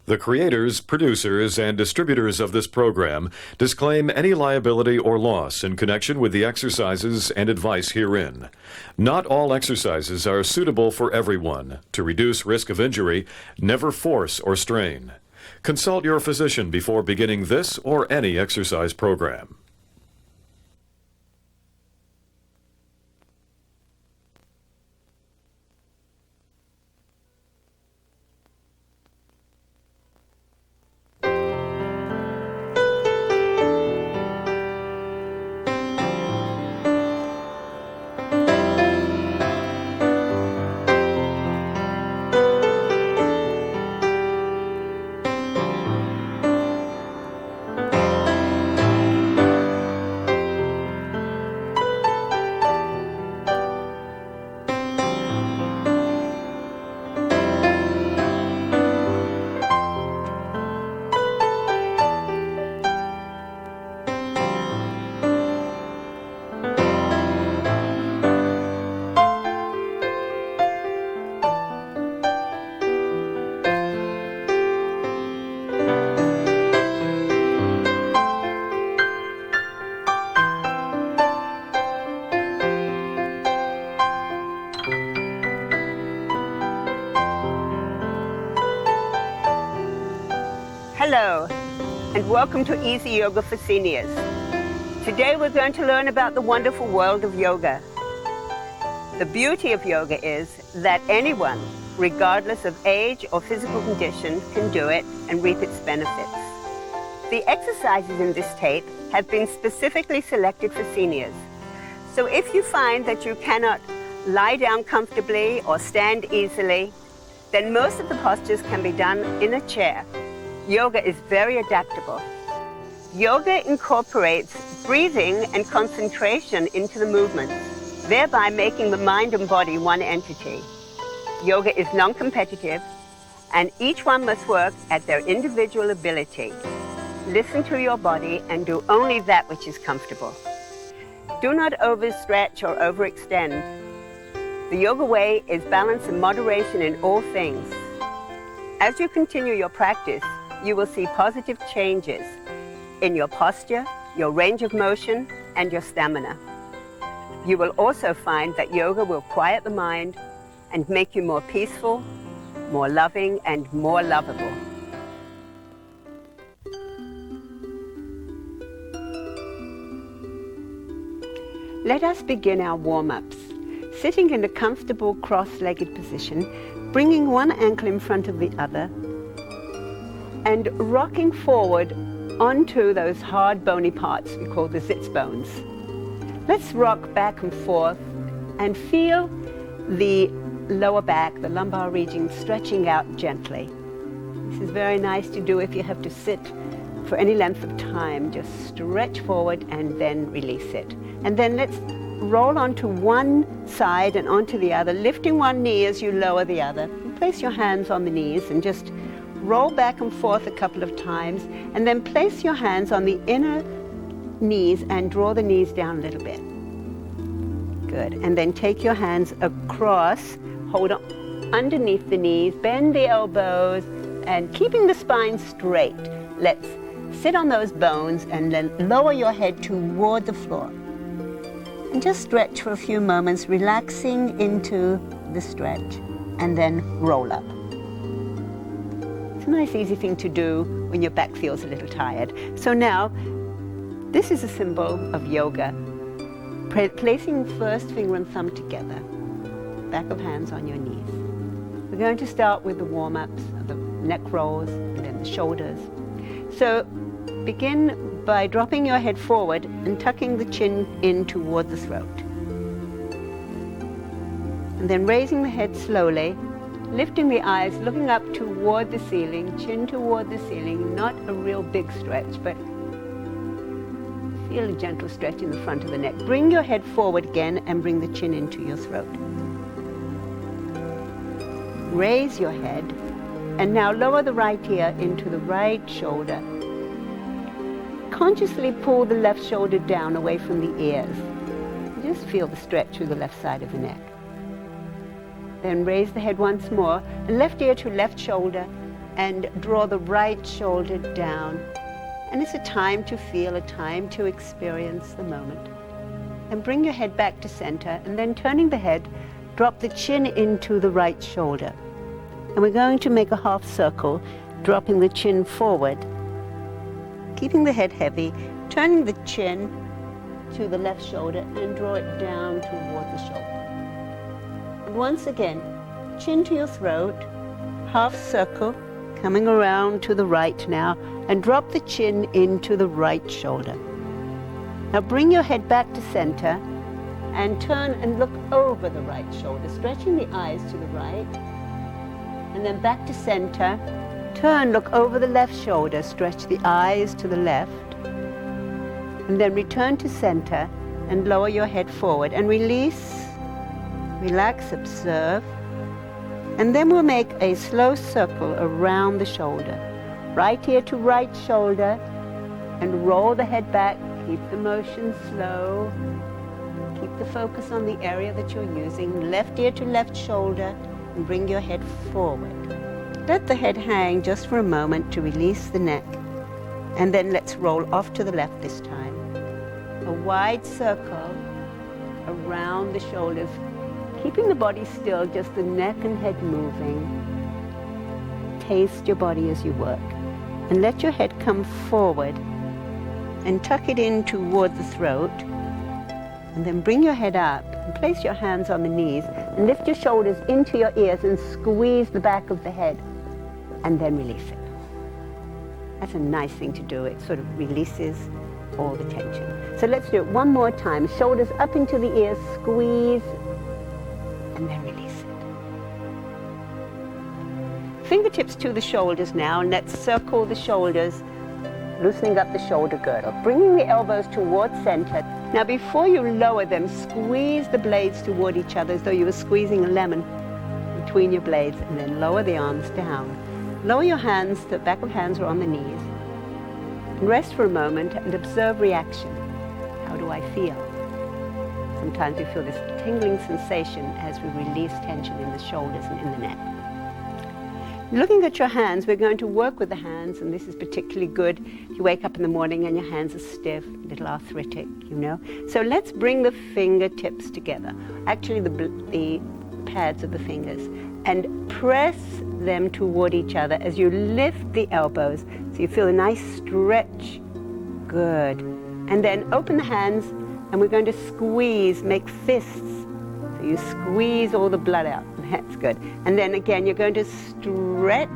The creators, producers, and distributors of this program disclaim any liability or loss in connection with the exercises and advice herein. Not all exercises are suitable for everyone. To reduce risk of injury, never force or strain. Consult your physician before beginning this or any exercise program. Hello, and welcome to Easy Yoga for Seniors. Today we're going to learn about the wonderful world of yoga. The beauty of yoga is that anyone, regardless of age or physical condition, can do it and reap its benefits. The exercises in this tape have been specifically selected for seniors. So if you find that you cannot lie down comfortably or stand easily, then most of the postures can be done in a chair. Yoga is very adaptable. Yoga incorporates breathing and concentration into the movements, thereby making the mind and body one entity. Yoga is non-competitive, and each one must work at their individual ability. Listen to your body and do only that which is comfortable. Do not overstretch or overextend. The yoga way is balance and moderation in all things. As you continue your practice, you will see positive changes in your posture, your range of motion, and your stamina. You will also find that yoga will quiet the mind and make you more peaceful, more loving, and more lovable. Let us begin our warm-ups. Sitting in a comfortable cross-legged position, bringing one ankle in front of the other, and rocking forward onto those hard bony parts we call the sits bones. Let's rock back and forth and feel the lower back, the lumbar region stretching out gently. This is very nice to do if you have to sit for any length of time. Just stretch forward and then release it. And then let's roll onto one side and onto the other, lifting one knee as you lower the other. And place your hands on the knees and just roll back and forth a couple of times, and then place your hands on the inner knees and draw the knees down a little bit. Good. And then take your hands across, hold on underneath the knees, bend the elbows, and keeping the spine straight. Let's sit on those bones and then lower your head toward the floor. And just stretch for a few moments, relaxing into the stretch, and then roll up. It's a nice, easy thing to do when your back feels a little tired. So now, this is a symbol of yoga. Placing first finger and thumb together, back of hands on your knees. We're going to start with the warm-ups, the neck rolls, and then the shoulders. So begin by dropping your head forward and tucking the chin in toward the throat. And then raising the head slowly, lifting the eyes, looking up toward the ceiling, chin toward the ceiling, not a real big stretch, but feel a gentle stretch in the front of the neck. Bring your head forward again and bring the chin into your throat. Raise your head, and now lower the right ear into the right shoulder. Consciously pull the left shoulder down away from the ears. Just feel the stretch through the left side of the neck. Then raise the head once more, and left ear to left shoulder, and draw the right shoulder down. And it's a time to feel, a time to experience the moment. And bring your head back to center, and then turning the head, drop the chin into the right shoulder. And we're going to make a half circle, dropping the chin forward, keeping the head heavy, turning the chin to the left shoulder and draw it down toward the shoulder. And once again, chin to your throat, half circle, coming around to the right now, and drop the chin into the right shoulder. Now bring your head back to center and turn and look over the right shoulder, stretching the eyes to the right, and then back to center. Turn, look over the left shoulder, stretch the eyes to the left, and then return to center and lower your head forward and release, relax, observe, and then we'll make a slow circle around the shoulder, right ear to right shoulder, and roll the head back. Keep the motion slow, keep the focus on the area that you're using, left ear to left shoulder, and bring your head forward. Let the head hang just for a moment to release the neck, and then let's roll off to the left this time. A wide circle around the shoulders, keeping the body still, just the neck and head moving. Taste your body as you work, and let your head come forward and tuck it in toward the throat, and then bring your head up and place your hands on the knees and lift your shoulders into your ears and squeeze the back of the head, and then release it. That's a nice thing to do. It sort of releases all the tension. So let's do it one more time. Shoulders up into the ears, squeeze, and then release it. Fingertips to the shoulders now, and let's circle the shoulders, loosening up the shoulder girdle, bringing the elbows towards center. Now before you lower them, squeeze the blades toward each other as though you were squeezing a lemon between your blades, and then lower the arms down. Lower your hands, the back of hands are on the knees. And rest for a moment and observe reaction. How do I feel? Sometimes we feel this tingling sensation as we release tension in the shoulders and in the neck. Looking at your hands, we're going to work with the hands, and this is particularly good. You wake up in the morning and your hands are stiff, a little arthritic, you know. So let's bring the fingertips together, actually the pads of the fingers, and press them toward each other as you lift the elbows so you feel a nice stretch. Good. And then open the hands, and we're going to squeeze, make fists. So you squeeze all the blood out. That's good. And then again, you're going to stretch.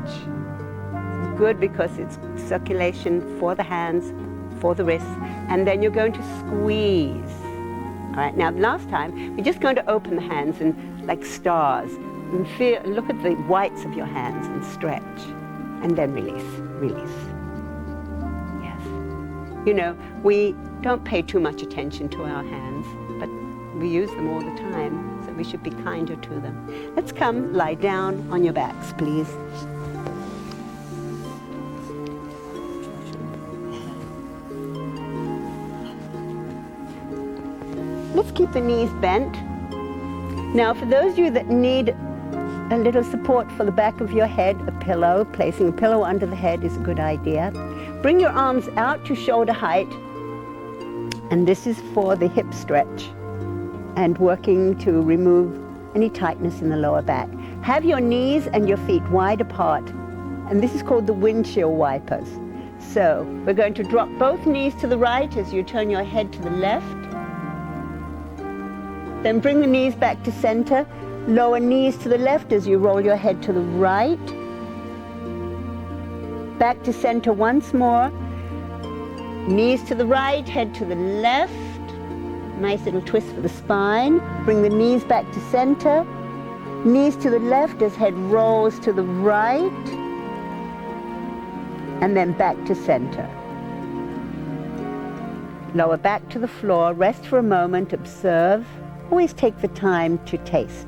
Good, because it's circulation for the hands, for the wrists. And then you're going to squeeze. All right, now last time, we're just going to open the hands and like stars. And feel, look at the whites of your hands and stretch. And then release, release. Yes. You know, we don't pay too much attention to our hands, but we use them all the time, so we should be kinder to them. Let's come lie down on your backs, please. Let's keep the knees bent. Now, for those of you that need a little support for the back of your head, a pillow, placing a pillow under the head is a good idea. Bring your arms out to shoulder height, and this is for the hip stretch and working to remove any tightness in the lower back. Have your knees and your feet wide apart, and this is called the windshield wipers. So we're going to drop both knees to the right as you turn your head to the left. Then bring the knees back to center. Lower knees to the left as you roll your head to the right. Back to center once more. Knees to the right, head to the left. Nice little twist for the spine. Bring the knees back to center. Knees to the left as head rolls to the right. And then back to center. Lower back to the floor. Rest for a moment. Observe. Always take the time to taste.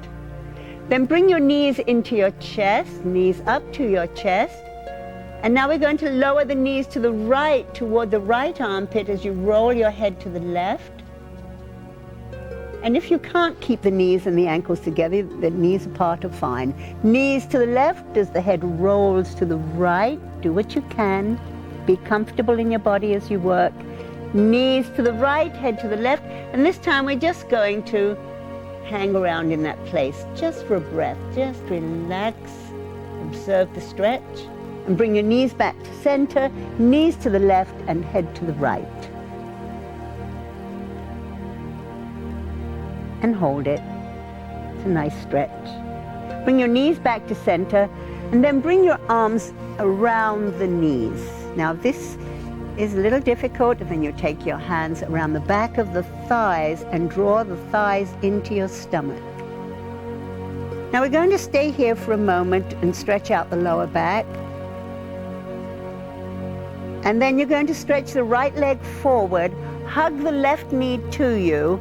Then bring your knees into your chest, knees up to your chest. And now we're going to lower the knees to the right, toward the right armpit as you roll your head to the left. And if you can't keep the knees and the ankles together, the knees apart are fine. Knees to the left as the head rolls to the right. Do what you can. Be comfortable in your body as you work. Knees to the right, head to the left. And this time we're just going to hang around in that place just for a breath. Just relax, observe the stretch, and bring your knees back to center, knees to the left and head to the right. And hold it. It's a nice stretch. Bring your knees back to center and then bring your arms around the knees. Now this is a little difficult, and then you take your hands around the back of the thighs and draw the thighs into your stomach. Now we're going to stay here for a moment and stretch out the lower back. And then you're going to stretch the right leg forward, hug the left knee to you.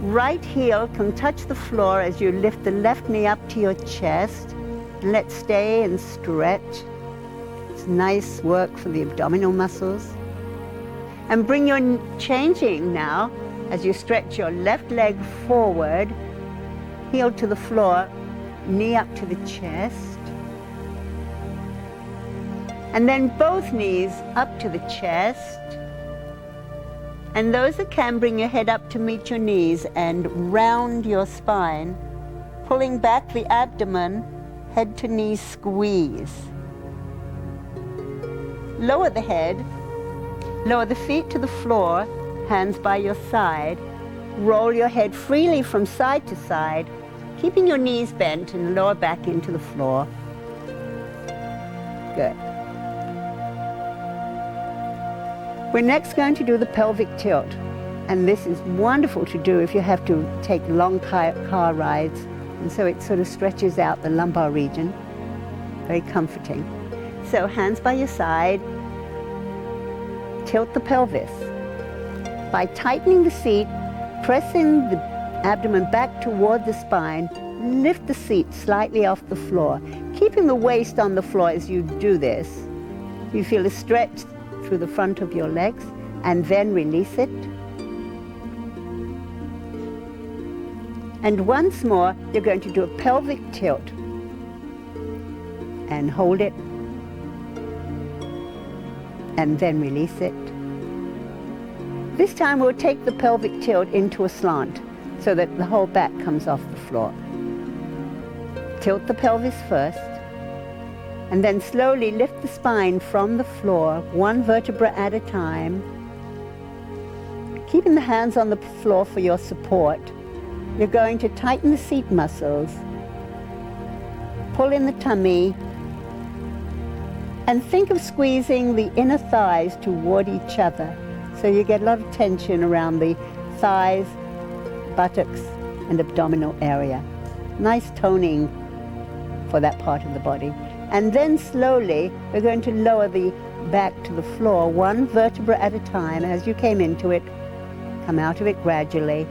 Right heel can touch the floor as you lift the left knee up to your chest. And let's stay and stretch. It's nice work for the abdominal muscles. And bring your changing now as you stretch your left leg forward, heel to the floor, knee up to the chest. And then both knees up to the chest. And those that can, bring your head up to meet your knees and round your spine, pulling back the abdomen, head to knee squeeze. Lower the head, lower the feet to the floor, hands by your side. Roll your head freely from side to side, keeping your knees bent and lower back into the floor. Good. We're next going to do the pelvic tilt. And this is wonderful to do if you have to take long car rides. And so it sort of stretches out the lumbar region. Very comforting. So hands by your side, tilt the pelvis. By tightening the seat, pressing the abdomen back toward the spine, lift the seat slightly off the floor, keeping the waist on the floor as you do this. You feel a stretch through the front of your legs, and then release it. And once more, you're going to do a pelvic tilt. And hold it. And then release it. This time we'll take the pelvic tilt into a slant so that the whole back comes off the floor. Tilt the pelvis first, and then slowly lift the spine from the floor, one vertebra at a time, keeping the hands on the floor for your support. You're going to tighten the seat muscles, pull in the tummy, and think of squeezing the inner thighs toward each other. So you get a lot of tension around the thighs, buttocks, and abdominal area. Nice toning for that part of the body. And then slowly, we're going to lower the back to the floor, one vertebra at a time as you came into it. Come out of it gradually.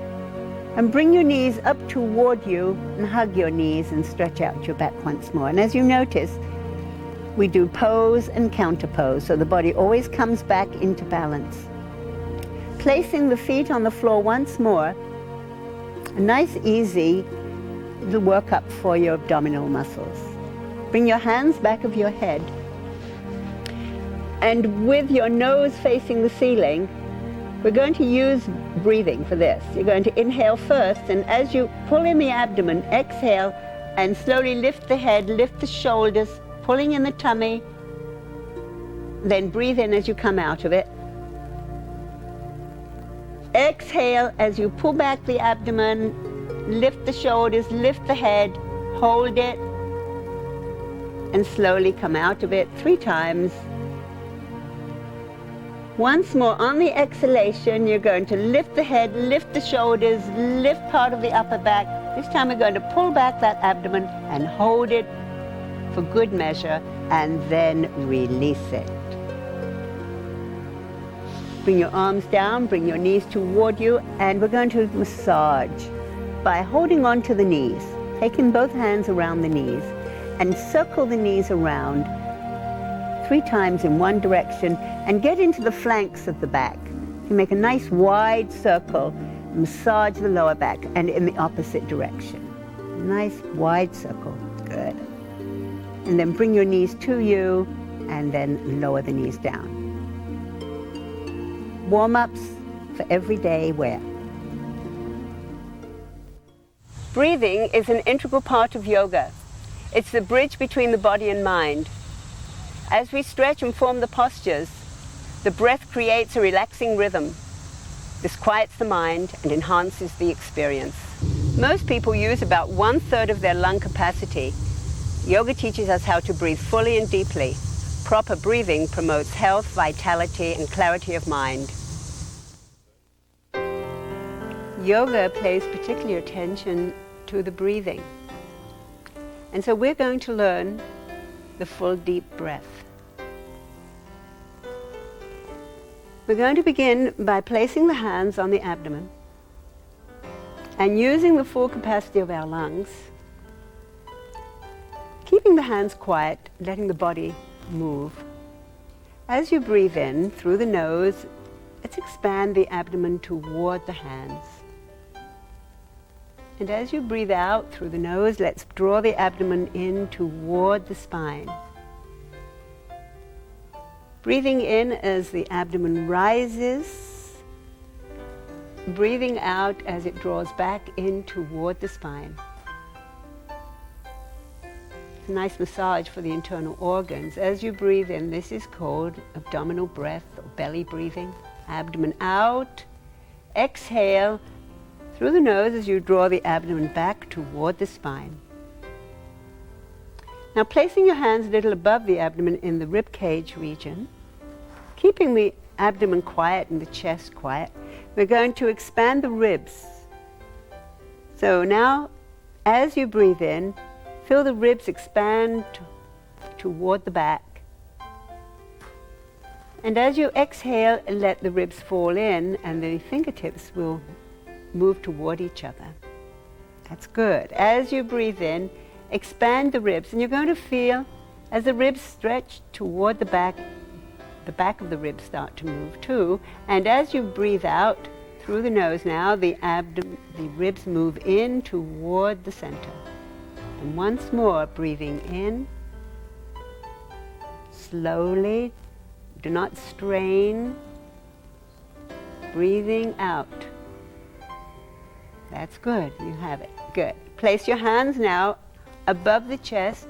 And bring your knees up toward you and hug your knees and stretch out your back once more. And as you notice, we do pose and counter pose, so the body always comes back into balance. Placing the feet on the floor once more, a nice, easy little workup for your abdominal muscles. Bring your hands back of your head, and with your nose facing the ceiling, we're going to use breathing for this. You're going to inhale first, and as you pull in the abdomen, exhale and slowly lift the head, lift the shoulders, pulling in the tummy, then breathe in as you come out of it. Exhale as you pull back the abdomen, lift the shoulders, lift the head, hold it, and slowly come out of it 3 times. Once more, on the exhalation, you're going to lift the head, lift the shoulders, lift part of the upper back. This time we're going to pull back that abdomen and hold it for good measure, and then release it. Bring your arms down, bring your knees toward you, and we're going to massage by holding on to the knees, taking both hands around the knees, and circle the knees around 3 times in one direction, and get into the flanks of the back. You make a nice wide circle, Massage the lower back and in the opposite direction. Nice wide circle. Good. And then bring your knees to you and then lower the knees down. Warm-ups for everyday wear. Breathing is an integral part of yoga. It's the bridge between the body and mind. As we stretch and form the postures, the breath creates a relaxing rhythm. This quiets the mind and enhances the experience. Most people use about 1/3 of their lung capacity. Yoga teaches us how to breathe fully and deeply. Proper breathing promotes health, vitality, and clarity of mind. Yoga pays particular attention to the breathing. And so we're going to learn the full deep breath. We're going to begin by placing the hands on the abdomen and using the full capacity of our lungs, keeping the hands quiet, letting the body move. As you breathe in through the nose, let's expand the abdomen toward the hands. And as you breathe out through the nose, let's draw the abdomen in toward the spine. Breathing in as the abdomen rises, breathing out as it draws back in toward the spine. It's a nice massage for the internal organs. As you breathe in, this is called abdominal breath or belly breathing. Abdomen out, exhale through the nose as you draw the abdomen back toward the spine. Now placing your hands a little above the abdomen in the rib cage region, keeping the abdomen quiet and the chest quiet, we're going to expand the ribs. So now, as you breathe in, feel the ribs expand toward the back. And as you exhale, let the ribs fall in and the fingertips will move toward each other. That's good. As you breathe in, expand the ribs, and you're going to feel as the ribs stretch toward the back of the ribs start to move too. And as you breathe out through the nose now, the ribs move in toward the center. And once more, breathing in, slowly, do not strain, breathing out. That's good, you have it, good. Place your hands now above the chest,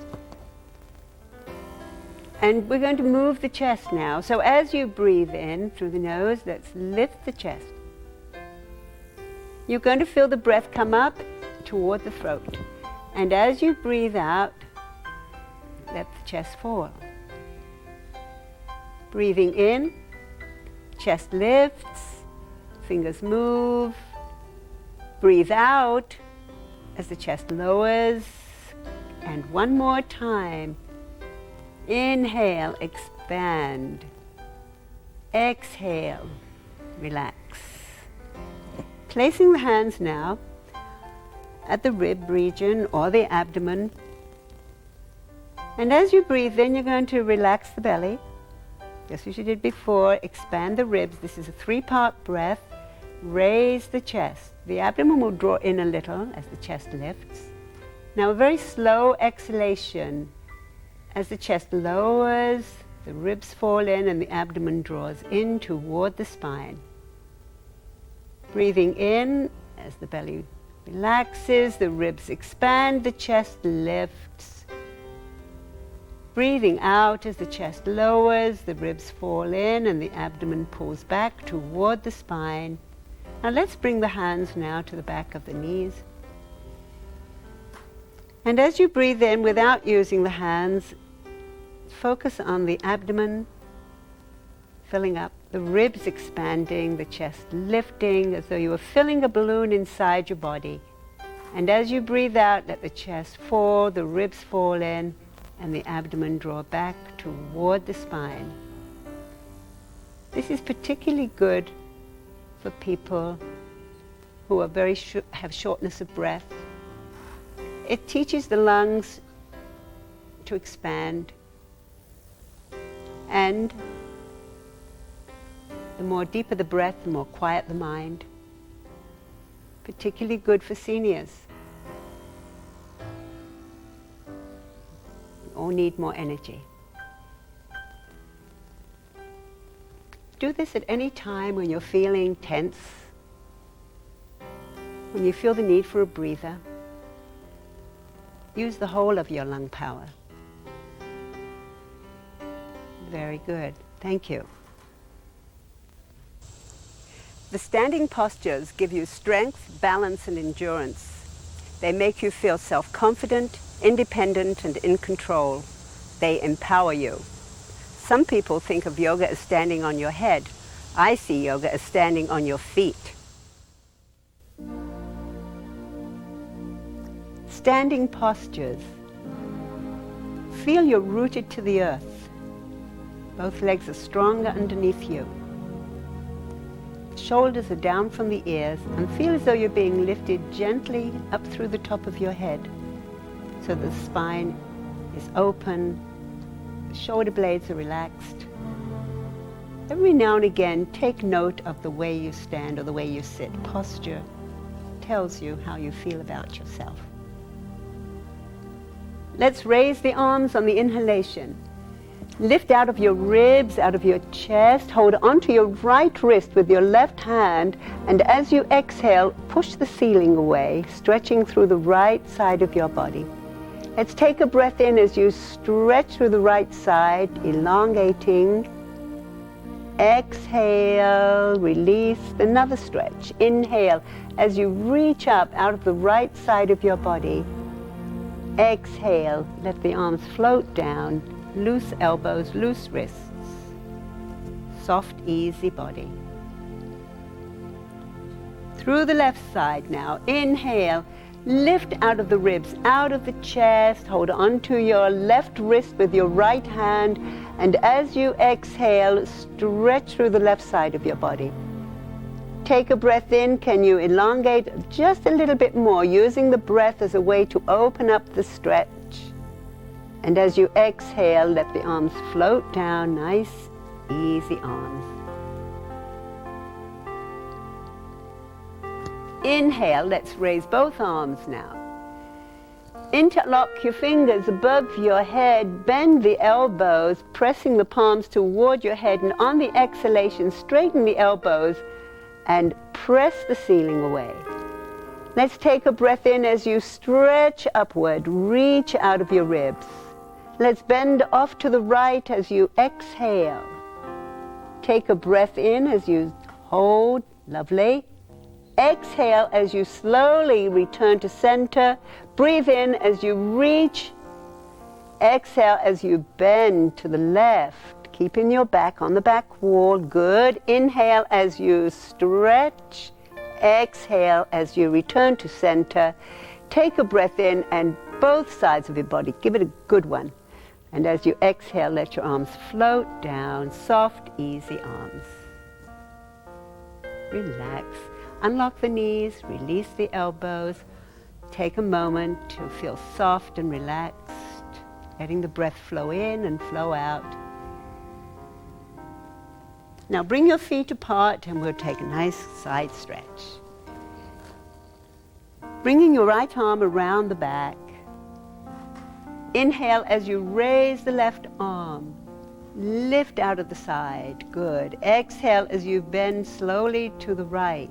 and we're going to move the chest now. So as you breathe in through the nose, let's lift the chest. You're going to feel the breath come up toward the throat. And as you breathe out, let the chest fall. Breathing in, chest lifts, fingers move. Breathe out as the chest lowers. And one more time. Inhale, expand. Exhale, relax. Placing the hands now at the rib region or the abdomen. And as you breathe in, you're going to relax the belly, just as you did before. Expand the ribs. This is a 3-part breath. Raise the chest. The abdomen will draw in a little as the chest lifts. Now a very slow exhalation. As the chest lowers, the ribs fall in and the abdomen draws in toward the spine. Breathing in as the belly relaxes, the ribs expand, the chest lifts. Breathing out as the chest lowers, the ribs fall in and the abdomen pulls back toward the spine. Now let's bring the hands now to the back of the knees. And as you breathe in without using the hands, focus on the abdomen filling up, the ribs expanding, the chest lifting as though you were filling a balloon inside your body. And as you breathe out, let the chest fall, the ribs fall in, and the abdomen draw back toward the spine. This is particularly good for people who are have shortness of breath. It teaches the lungs to expand, and the more deeper the breath, the more quiet the mind. particularly good for seniors. We all need more energy. Do this at any time when you're feeling tense, when you feel the need for a breather. Use the whole of your lung power. Very good. Thank you. The standing postures give you strength, balance, and endurance. They make you feel self-confident, independent, and in control. They empower you. Some people think of yoga as standing on your head. I see yoga as standing on your feet. Standing postures. Feel you're rooted to the earth. Both legs are stronger underneath you. Shoulders are down from the ears, and feel as though you're being lifted gently up through the top of your head, so the spine is open, the shoulder blades are relaxed. Every now and again, take note of the way you stand or the way you sit. Posture tells you how you feel about yourself. Let's raise the arms on the inhalation. Lift out of your ribs, out of your chest. Hold onto your right wrist with your left hand, and as you exhale, push the ceiling away, stretching through the right side of your body. Let's take a breath in as you stretch through the right side, elongating. Exhale, release, another stretch. Inhale as you reach up out of the right side of your body. Exhale, let the arms float down, loose elbows, loose wrists. Soft, easy body. Through the left side now, inhale, lift out of the ribs, out of the chest, hold onto your left wrist with your right hand, and as you exhale, stretch through the left side of your body. Take a breath in. Can you elongate just a little bit more, using the breath as a way to open up the stretch? And as you exhale, let the arms float down, nice, easy arms. Inhale, let's raise both arms now. Interlock your fingers above your head, bend the elbows, pressing the palms toward your head, and on the exhalation, straighten the elbows and press the ceiling away. Let's take a breath in as you stretch upward, reach out of your ribs. Let's bend off to the right as you exhale. Take a breath in as you hold, lovely. Exhale as you slowly return to center. Breathe in as you reach. Exhale as you bend to the left, keeping your back on the back wall. Good. Inhale as you stretch. Exhale as you return to center. Take a breath in and both sides of your body. Give it a good one. And as you exhale, let your arms float down. Soft, easy arms. Relax. Unlock the knees, release the elbows. Take a moment to feel soft and relaxed, letting the breath flow in and flow out. Now bring your feet apart and we'll take a nice side stretch. Bringing your right arm around the back. Inhale as you raise the left arm. Lift out of the side. Good. Exhale as you bend slowly to the right.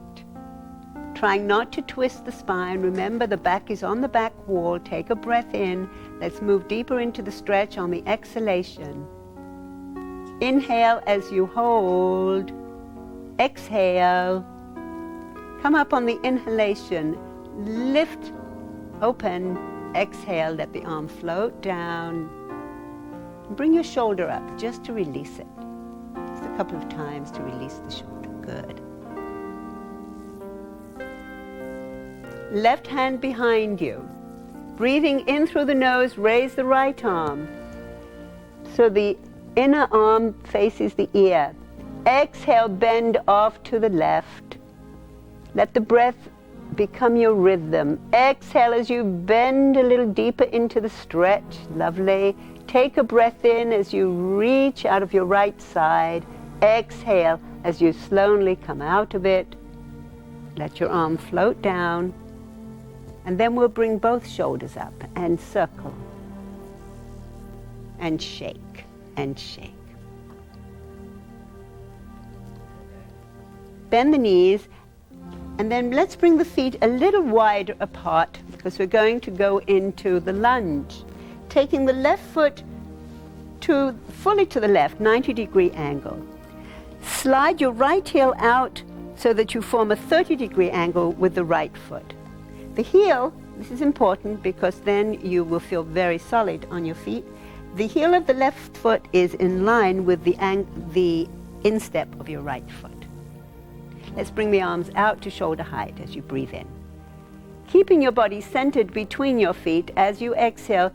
Trying not to twist the spine. Remember, the back is on the back wall. Take a breath in. Let's move deeper into the stretch on the exhalation. Inhale as you hold. Exhale. Come up on the inhalation. Lift, open. Exhale, let the arm float down. Bring your shoulder up just to release it. Just a couple of times to release the shoulder. Good. Left hand behind you. Breathing in through the nose, raise the right arm. So the inner arm faces the ear. Exhale, bend off to the left. Let the breath become your rhythm. Exhale as you bend a little deeper into the stretch. Lovely. Take a breath in as you reach out of your right side. Exhale as you slowly come out of it. Let your arm float down, and then we'll bring both shoulders up and circle and shake and shake. Bend the knees, and then let's bring the feet a little wider apart because we're going to go into the lunge. Taking the left foot fully to the left, 90-degree angle. Slide your right heel out so that you form a 30-degree angle with the right foot. The heel, this is important because then you will feel very solid on your feet. The heel of the left foot is in line with the instep of your right foot. Let's bring the arms out to shoulder height as you breathe in. Keeping your body centered between your feet, as you exhale,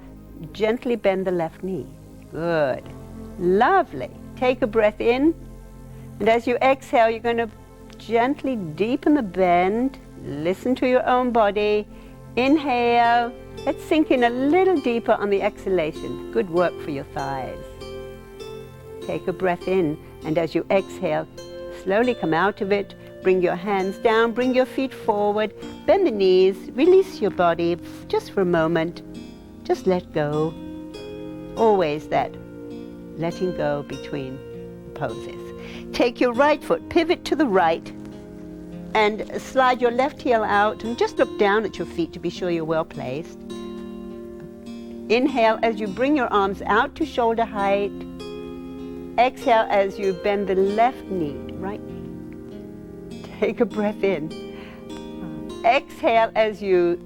gently bend the left knee. Good. Lovely. Take a breath in, and as you exhale, you're going to gently deepen the bend. Listen to your own body. Inhale. Let's sink in a little deeper on the exhalation. Good work for your thighs. Take a breath in, and as you exhale, slowly come out of it. Bring your hands down, bring your feet forward, bend the knees, release your body just for a moment. Just let go. Always that letting go between poses. Take your right foot, pivot to the right, and slide your left heel out, and just look down at your feet to be sure you're well placed. Inhale as you bring your arms out to shoulder height. Exhale as you bend the left knee, right knee. Take a breath in. Exhale as you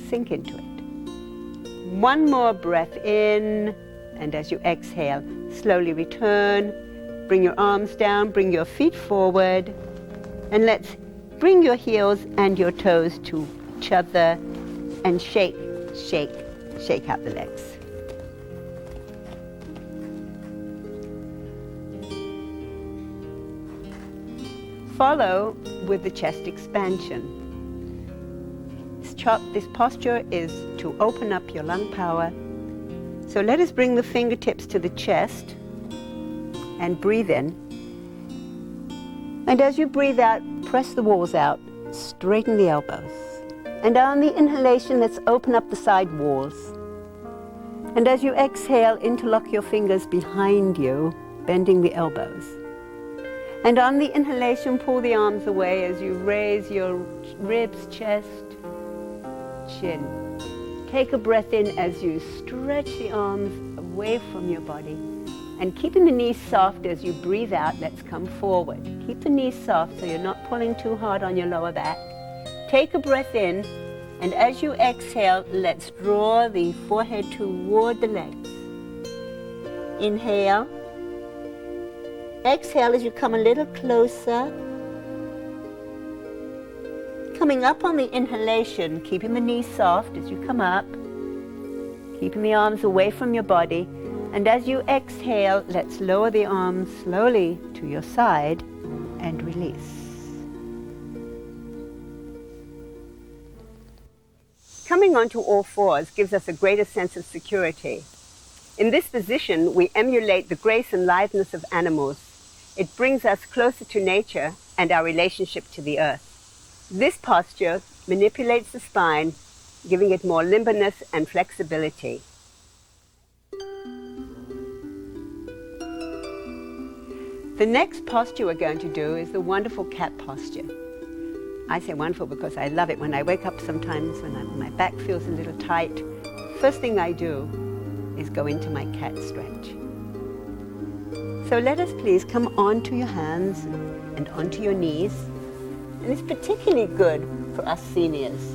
sink into it. One more breath in, and as you exhale, slowly return. Bring your arms down, bring your feet forward, and let's bring your heels and your toes to each other and shake, shake, shake out the legs. Follow with the chest expansion. This posture is to open up your lung power. So let us bring the fingertips to the chest and breathe in. And as you breathe out, press the walls out, straighten the elbows. And on the inhalation, let's open up the side walls. And as you exhale, interlock your fingers behind you, bending the elbows. And on the inhalation, pull the arms away as you raise your ribs, chest, chin. Take a breath in as you stretch the arms away from your body. And keeping the knees soft as you breathe out, let's come forward. Keep the knees soft so you're not pulling too hard on your lower back. Take a breath in, and as you exhale, let's draw the forehead toward the legs. Inhale. Exhale as you come a little closer. Coming up on the inhalation, keeping the knees soft as you come up. Keeping the arms away from your body. And as you exhale, let's lower the arms slowly to your side and release. Coming onto all fours gives us a greater sense of security. In this position, we emulate the grace and litheness of animals. It brings us closer to nature and our relationship to the earth. This posture manipulates the spine, giving it more limberness and flexibility. The next posture we're going to do is the wonderful cat posture. I say wonderful because I love it. When I wake up sometimes when my back feels a little tight, first thing I do is go into my cat stretch. So let us please come onto your hands and onto your knees. And it's particularly good for us seniors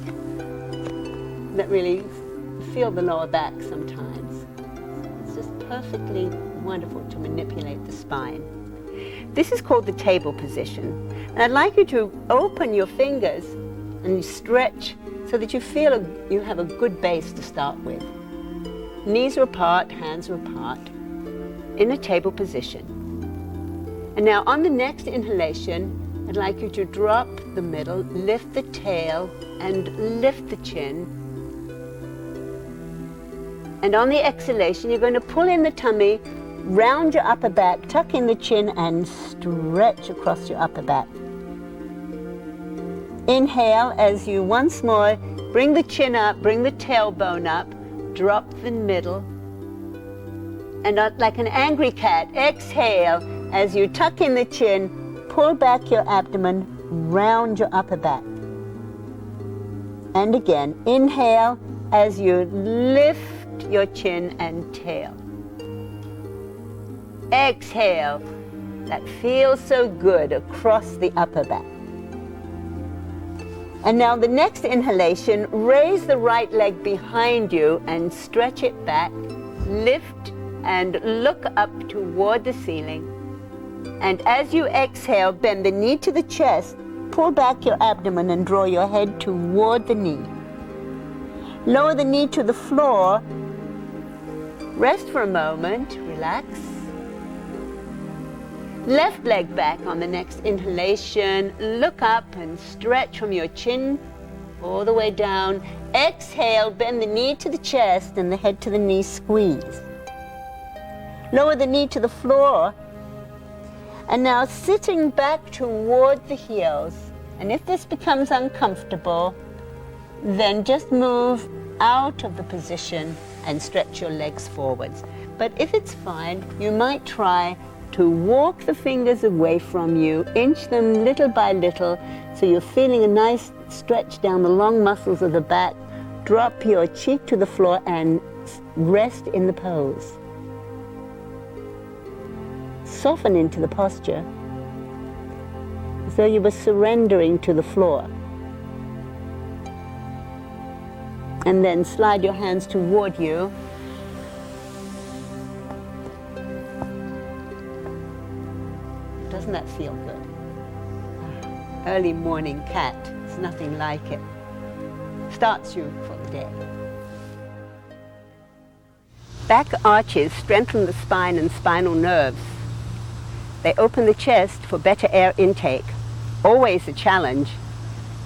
that really feel the lower back sometimes. It's just perfectly wonderful to manipulate the spine. This is called the table position. And I'd like you to open your fingers and you stretch so that you feel you have a good base to start with. Knees are apart, hands are apart, in a table position. And now on the next inhalation, I'd like you to drop the middle, lift the tail, and lift the chin. And on the exhalation, you're going to pull in the tummy, round your upper back, tuck in the chin, and stretch across your upper back. Inhale as you once more bring the chin up, bring the tailbone up, drop the middle. And like an angry cat, exhale as you tuck in the chin, pull back your abdomen, round your upper back. And again, inhale as you lift your chin and tail. Exhale, that feels so good across the upper back. And now the next inhalation, raise the right leg behind you and stretch it back, lift and look up toward the ceiling. And as you exhale, bend the knee to the chest, pull back your abdomen and draw your head toward the knee. Lower the knee to the floor, rest for a moment, relax. Left leg back on the next inhalation, look up and stretch from your chin all the way down. Exhale, bend the knee to the chest and the head to the knee, squeeze. Lower the knee to the floor. And now sitting back toward the heels. And if this becomes uncomfortable, then just move out of the position and stretch your legs forwards. But if it's fine, you might try to walk the fingers away from you, inch them little by little, so you're feeling a nice stretch down the long muscles of the back. Drop your cheek to the floor and rest in the pose. Soften into the posture as though you were surrendering to the floor. And then slide your hands toward you. Doesn't that feel good? Early morning cat, it's nothing like it. Starts you for the day. Back arches strengthen the spine and spinal nerves. They open the chest for better air intake. Always a challenge.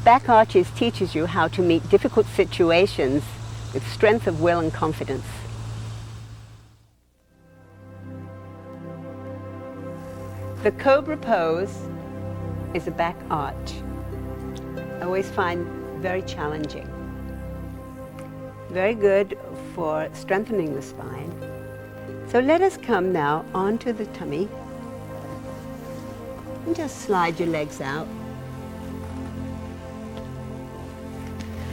Back arches teaches you how to meet difficult situations with strength of will and confidence. The cobra pose is a back arch. I always find very challenging. Very good for strengthening the spine. So let us come now onto the tummy and just slide your legs out.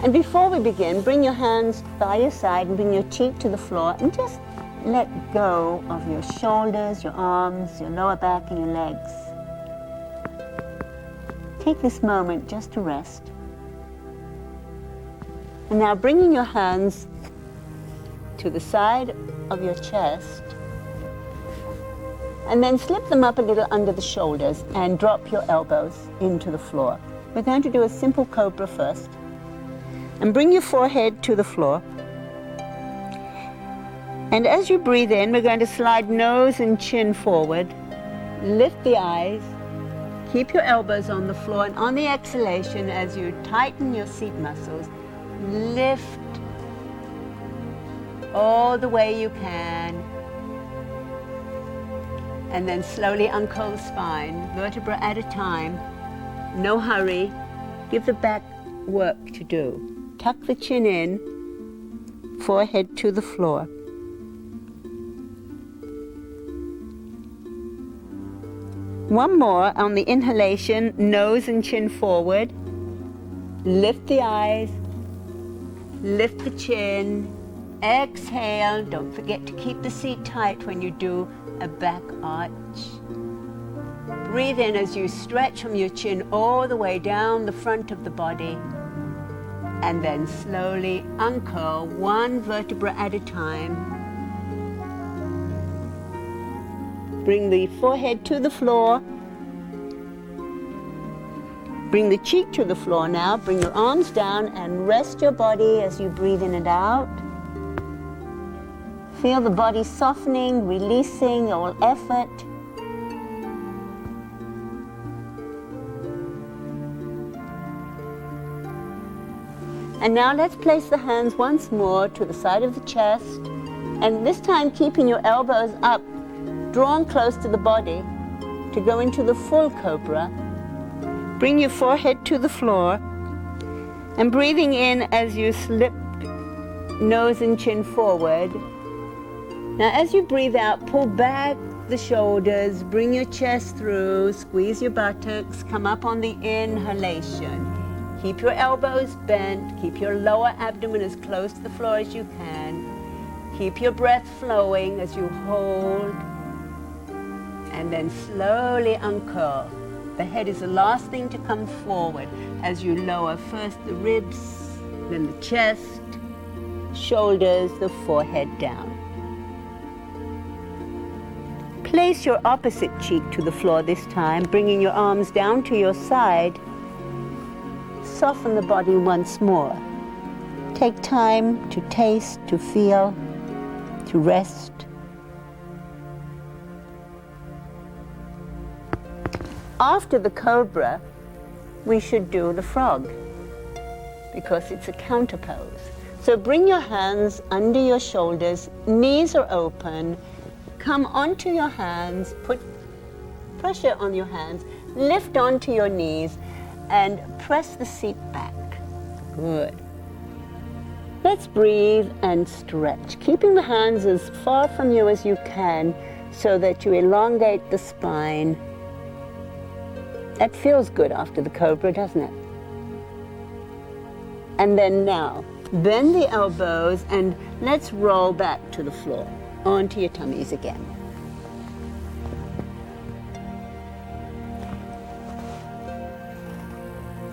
And before we begin, bring your hands by your side and bring your cheek to the floor and just let go of your shoulders, your arms, your lower back and your legs. Take this moment just to rest. And now bringing your hands to the side of your chest and then slip them up a little under the shoulders and drop your elbows into the floor. We're going to do a simple cobra first. And bring your forehead to the floor. And as you breathe in, we're going to slide nose and chin forward. Lift the eyes. Keep your elbows on the floor. And on the exhalation, as you tighten your seat muscles, lift all the way you can. And then slowly uncurl the spine, vertebra at a time. No hurry. Give the back work to do. Tuck the chin in, forehead to the floor. One more on the inhalation, nose and chin forward. Lift the eyes, lift the chin. Exhale, don't forget to keep the seat tight when you do a back arch. Breathe in as you stretch from your chin all the way down the front of the body. And then slowly uncurl one vertebra at a time. Bring the forehead to the floor. Bring the cheek to the floor now. Bring your arms down and rest your body as you breathe in and out. Feel the body softening, releasing all effort. And now let's place the hands once more to the side of the chest. And this time keeping your elbows up, drawn close to the body to go into the full cobra. Bring your forehead to the floor. And breathing in as you slip nose and chin forward. Now as you breathe out, pull back the shoulders, bring your chest through, squeeze your buttocks, come up on the inhalation. Keep your elbows bent, keep your lower abdomen as close to the floor as you can. Keep your breath flowing as you hold, and then slowly uncurl. The head is the last thing to come forward as you lower first the ribs, then the chest, shoulders, the forehead down. Place your opposite cheek to the floor this time, bringing your arms down to your side. Soften the body once more. Take time to taste, to feel, to rest. After the cobra, we should do the frog because it's a counter pose. So bring your hands under your shoulders, knees are open, come onto your hands, put pressure on your hands, lift onto your knees and press the seat back. Good. Let's breathe and stretch, keeping the hands as far from you as you can so that you elongate the spine. That feels good after the cobra, doesn't it? And then now, bend the elbows and let's roll back to the floor, onto your tummies again.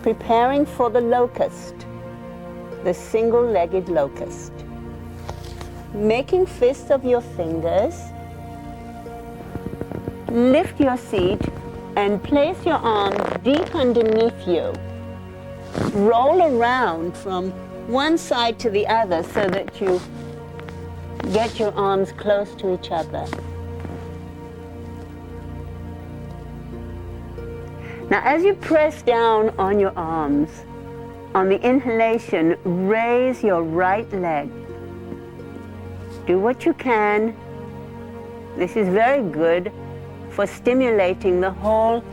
Preparing for the locust, the single-legged locust. Making fists of your fingers, lift your seat and place your arms deep underneath you. Roll around from one side to the other so that you get your arms close to each other. Now as you press down on your arms, on the inhalation, raise your right leg. Do what you can. This is very good for stimulating the whole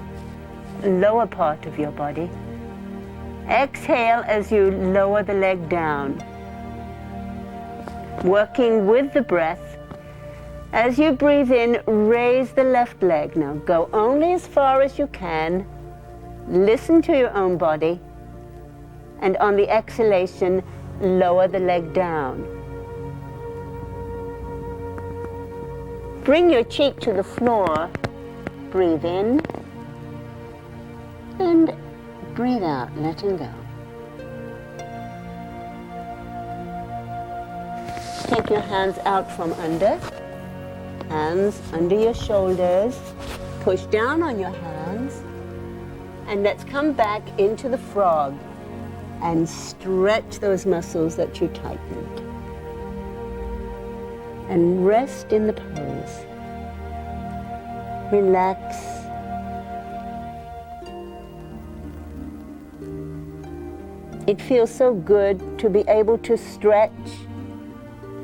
lower part of your body. Exhale as you lower the leg down. Working with the breath. As you breathe in, raise the left leg. Now go only as far as you can. Listen to your own body. And on the exhalation, lower the leg down. Bring your cheek to the floor. Breathe in. And breathe out, letting go. Take your hands out from under. Hands under your shoulders. Push down on your hands. And let's come back into the frog and stretch those muscles that you tightened. And rest in the pose. Relax. It feels so good to be able to stretch,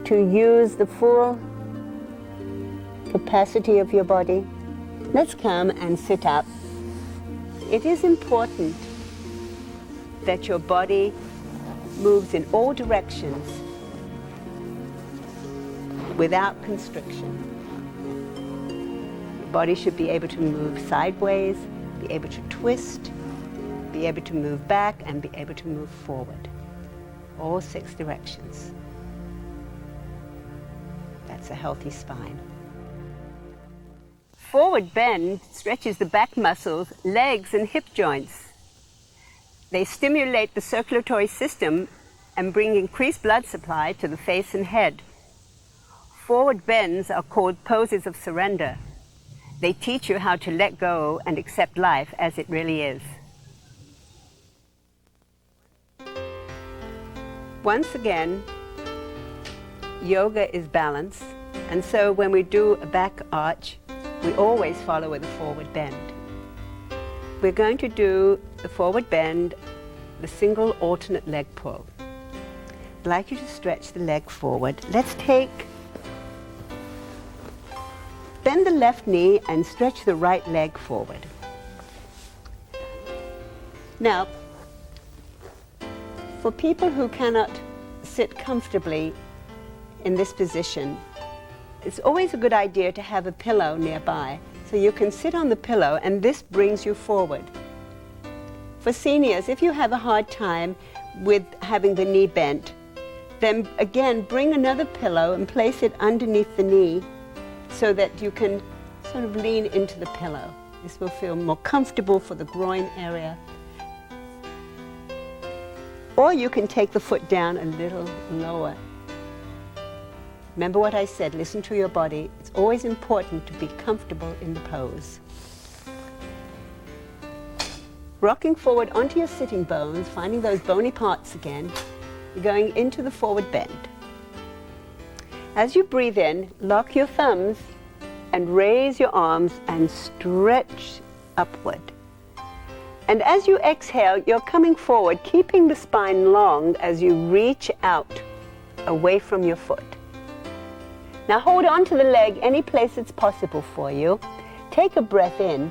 to use the full capacity of your body. Let's come and sit up. It is important that your body moves in all directions without constriction. Your body should be able to move sideways, be able to twist, be able to move back, and be able to move forward. All 6 directions. That's a healthy spine. Forward bend stretches the back muscles, legs, and hip joints. They stimulate the circulatory system and bring increased blood supply to the face and head. Forward bends are called poses of surrender. They teach you how to let go and accept life as it really is. Once again, yoga is balance, and so when we do a back arch, we always follow with a forward bend. We're going to do the forward bend, the single alternate leg pull. I'd like you to stretch the leg forward. Let's bend the left knee and stretch the right leg forward. Now, For people who cannot sit comfortably in this position, it's always a good idea to have a pillow nearby so you can sit on the pillow and this brings you forward. For seniors, if you have a hard time with having the knee bent, then again bring another pillow and place it underneath the knee so that you can sort of lean into the pillow. This will feel more comfortable for the groin area. Or you can take the foot down a little lower. Remember what I said, listen to your body. It's always important to be comfortable in the pose. Rocking forward onto your sitting bones, finding those bony parts again, you're going into the forward bend. As you breathe in, lock your thumbs and raise your arms and stretch upward. And as you exhale, you're coming forward, keeping the spine long as you reach out away from your foot. Now hold on to the leg any place it's possible for you. Take a breath in.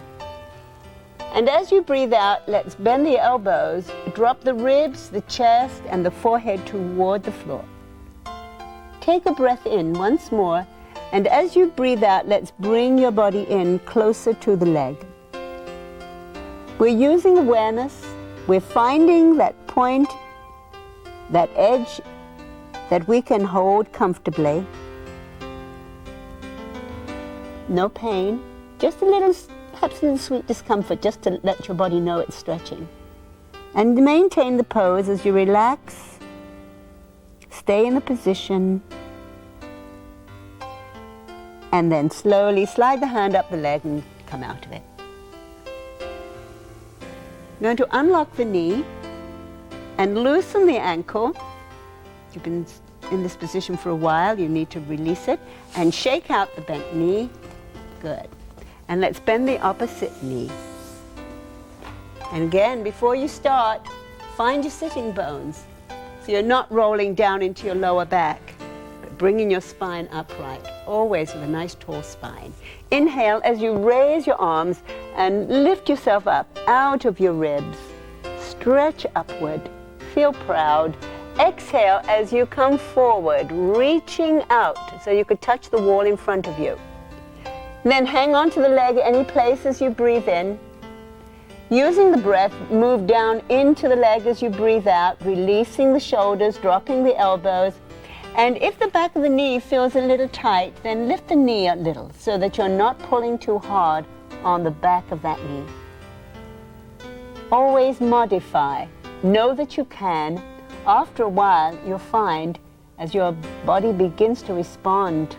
And as you breathe out, let's bend the elbows, drop the ribs, the chest, and the forehead toward the floor. Take a breath in once more, and as you breathe out, let's bring your body in closer to the leg. We're using awareness. We're finding that point, that edge that we can hold comfortably. No pain, just a little, perhaps a little sweet discomfort, just to let your body know it's stretching. And maintain the pose as you relax. Stay in the position. And then slowly slide the hand up the leg and come out of it. You're going to unlock the knee and loosen the ankle. You've been in this position for a while. You need to release it and shake out the bent knee. Good. And let's bend the opposite knee. And again, before you start, find your sitting bones so you're not rolling down into your lower back, but bringing your spine upright, always with a nice tall spine. Inhale as you raise your arms and lift yourself up out of your ribs. Stretch upward. Feel proud. Exhale as you come forward, reaching out so you could touch the wall in front of you. Then hang on to the leg any place as you breathe in. Using the breath, move down into the leg as you breathe out, releasing the shoulders, dropping the elbows. And if the back of the knee feels a little tight, then lift the knee a little so that you're not pulling too hard on the back of that knee. Always modify. Know that you can. After a while, you'll find, as your body begins to respond,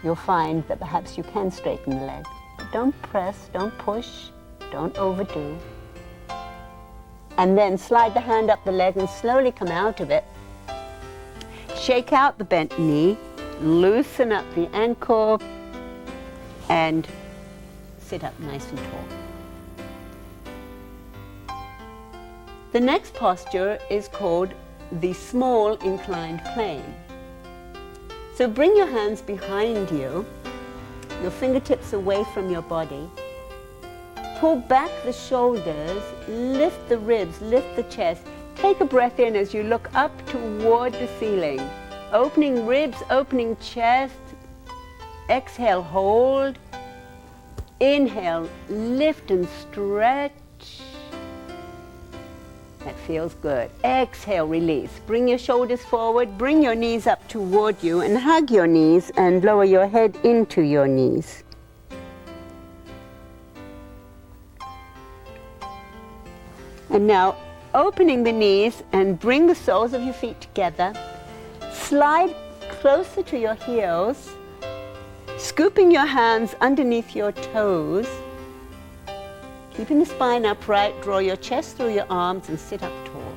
you'll find that perhaps you can straighten the leg. But don't press, don't push, don't overdo. And then slide the hand up the leg and slowly come out of it. Shake out the bent knee, loosen up the ankle, and sit up nice and tall. The next posture is called the small inclined plane. So bring your hands behind you, your fingertips away from your body. Pull back the shoulders, lift the ribs, lift the chest. Take a breath in as you look up toward the ceiling. Opening ribs, opening chest. Exhale, hold. Inhale, lift and stretch. That feels good. Exhale, release. Bring your shoulders forward, bring your knees up toward you and hug your knees and lower your head into your knees. And now, opening the knees and bring the soles of your feet together. Slide closer to your heels, scooping your hands underneath your toes. Keeping the spine upright, draw your chest through your arms and sit up tall.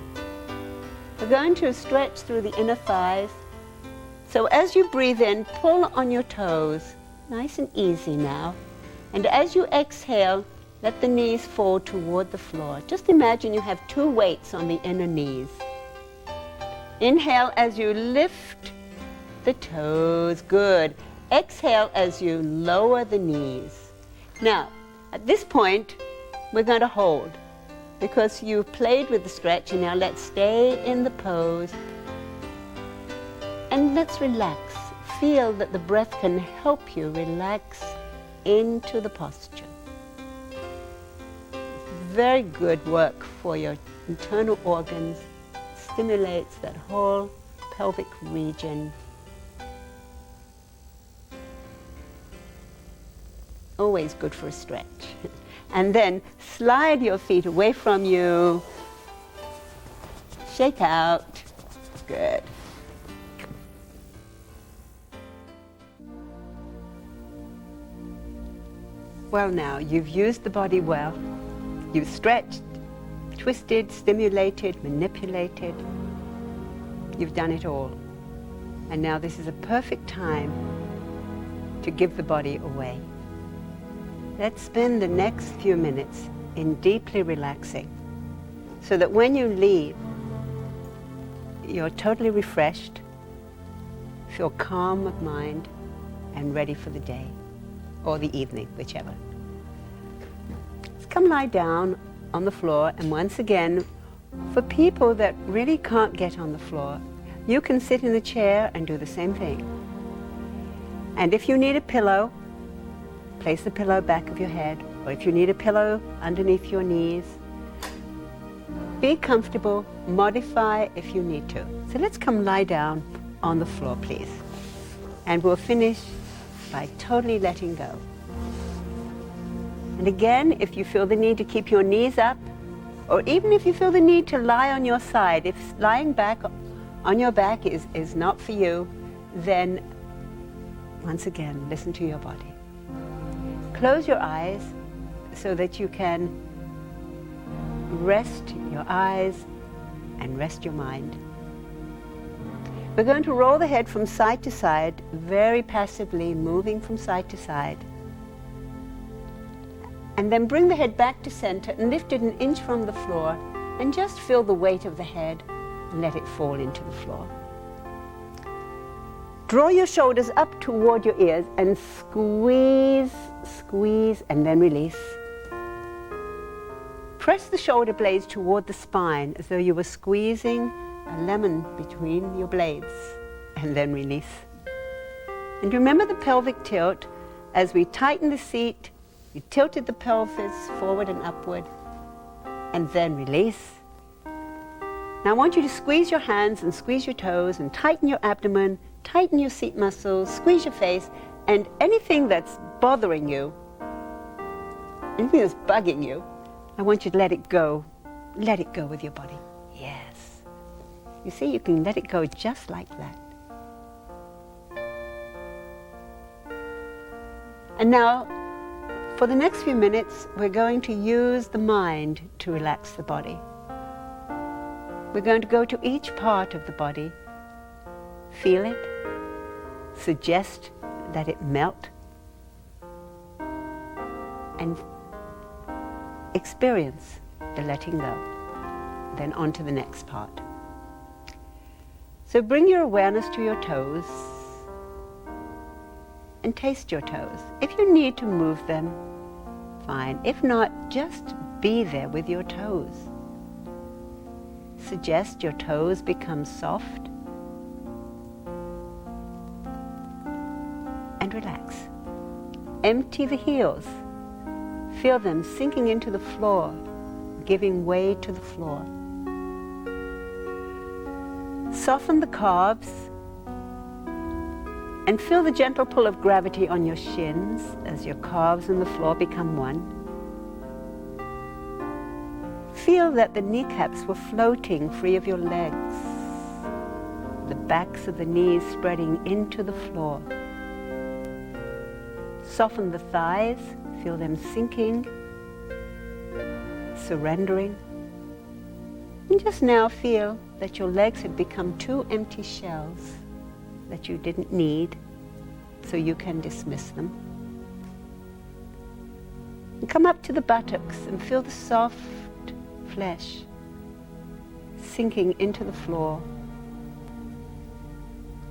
We're going to stretch through the inner thighs. So as you breathe in, pull on your toes, nice and easy now. And as you exhale, let the knees fall toward the floor. Just imagine you have two weights on the inner knees. Inhale as you lift the toes. Good. Exhale as you lower the knees. Now, at this point, we're going to hold. because you've played with the stretch, and now let's stay in the pose and let's relax. Feel that the breath can help you relax into the posture. Very good work for your internal organs, stimulates that whole pelvic region. Always good for a stretch. And then slide your feet away from you. Shake out. Good. Well, now you've used the body well. You've stretched, twisted, stimulated, manipulated. You've done it all. And now this is a perfect time to give the body away. Let's spend the next few minutes in deeply relaxing, so that when you leave, you're totally refreshed, feel calm of mind, and ready for the day, or the evening, whichever. Let's come lie down on the floor, and once again, for people that really can't get on the floor, you can sit in the chair and do the same thing. And if you need a pillow, place the pillow back of your head, or if you need a pillow underneath your knees. Be comfortable, modify if you need to. So let's come lie down on the floor, please. And we'll finish by totally letting go. And again, if you feel the need to keep your knees up, or even if you feel the need to lie on your side, if lying back on your back is not for you, then once again, listen to your body. Close your eyes so that you can rest your eyes and rest your mind. We're going to roll the head from side to side, very passively moving from side to side. And then bring the head back to center and lift it an inch from the floor, and just feel the weight of the head and let it fall into the floor. Draw your shoulders up toward your ears and squeeze, squeeze, and then release. Press the shoulder blades toward the spine as though you were squeezing a lemon between your blades, and then release. And remember the pelvic tilt. As we tighten the seat, you tilted the pelvis forward and upward, and then release. Now I want you to squeeze your hands and squeeze your toes and tighten your abdomen, tighten your seat muscles, squeeze your face, and anything that's bothering you, anything that's bugging you, I want you to let it go. Let it go with your body. Yes. You see, you can let it go just like that. And now, for the next few minutes, we're going to use the mind to relax the body. We're going to go to each part of the body, feel it, suggest that it melt, and experience the letting go. Then on to the next part. So bring your awareness to your toes and taste your toes. If you need to move them, fine. If not, just be there with your toes. Suggest your toes become soft and relax. Empty the heels. Feel them sinking into the floor, giving way to the floor. Soften the calves and feel the gentle pull of gravity on your shins as your calves and the floor become one. Feel that the kneecaps were floating free of your legs, the backs of the knees spreading into the floor. Soften the thighs, feel them sinking, surrendering. And just now feel that your legs had become two empty shells that you didn't need, so you can dismiss them. And come up to the buttocks and feel the soft flesh sinking into the floor.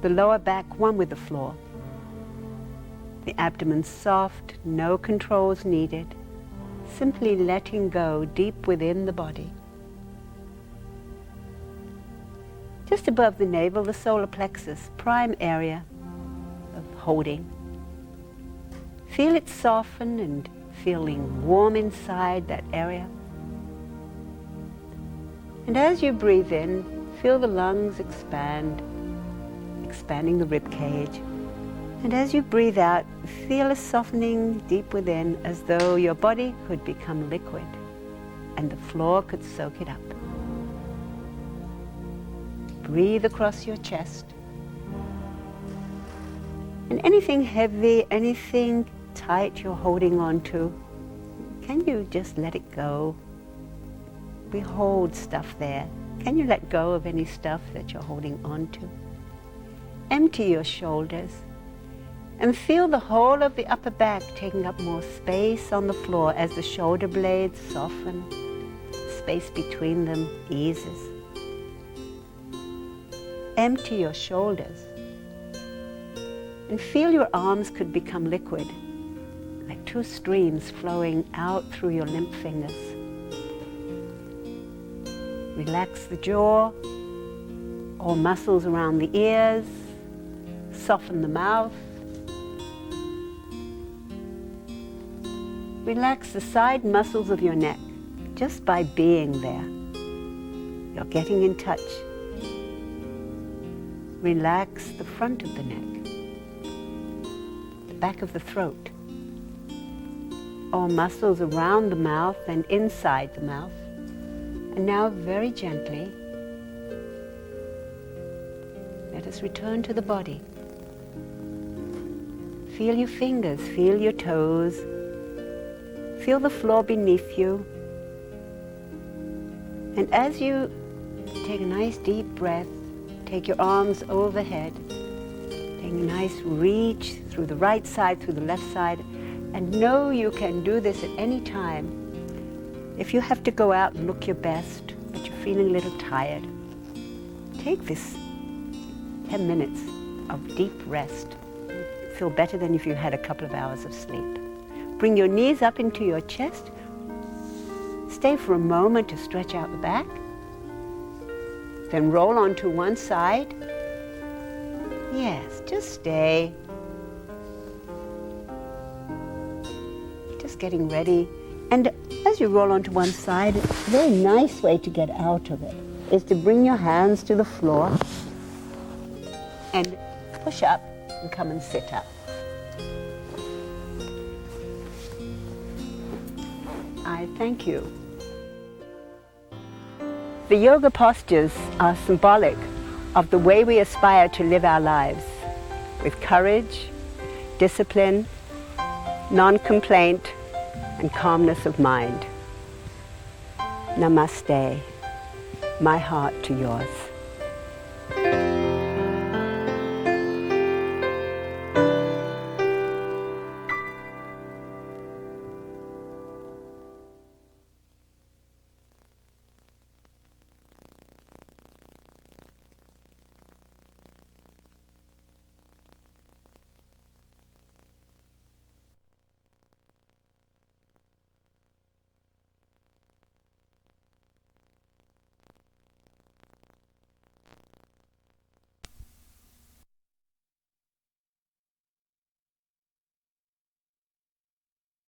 The lower back one with the floor. The abdomen soft, no controls needed, simply letting go deep within the body. Just above the navel, the solar plexus, prime area of holding. Feel it soften and feeling warm inside that area. And as you breathe in, feel the lungs expand, expanding the rib cage. And as you breathe out, feel a softening deep within, as though your body could become liquid and the floor could soak it up. Breathe across your chest. And anything heavy, anything tight you're holding on to, can you just let it go? We hold stuff there. Can you let go of any stuff that you're holding on to? Empty your shoulders and feel the whole of the upper back taking up more space on the floor as the shoulder blades soften. Space between them eases. Empty your shoulders and feel your arms could become liquid, like two streams flowing out through your limp fingers. Relax the jaw, all muscles around the ears, soften the mouth. Relax the side muscles of your neck just by being there. You're getting in touch. Relax the front of the neck, the back of the throat, all muscles around the mouth and inside the mouth. And now very gently, let us return to the body. Feel your fingers, feel your toes, feel the floor beneath you. And as you take a nice deep breath, take your arms overhead, taking a nice reach through the right side, through the left side, and know you can do this at any time. If you have to go out and look your best, but you're feeling a little tired, take this 10 minutes of deep rest. Feel better than if you had a couple of hours of sleep. Bring your knees up into your chest. Stay for a moment to stretch out the back. Then roll onto one side. Yes, just stay. Just getting ready. And as you roll onto one side, a very nice way to get out of it is to bring your hands to the floor and push up and come and sit up. I thank you. The yoga postures are symbolic of the way we aspire to live our lives, with courage, discipline, non-complaint, and calmness of mind. Namaste, my heart to yours.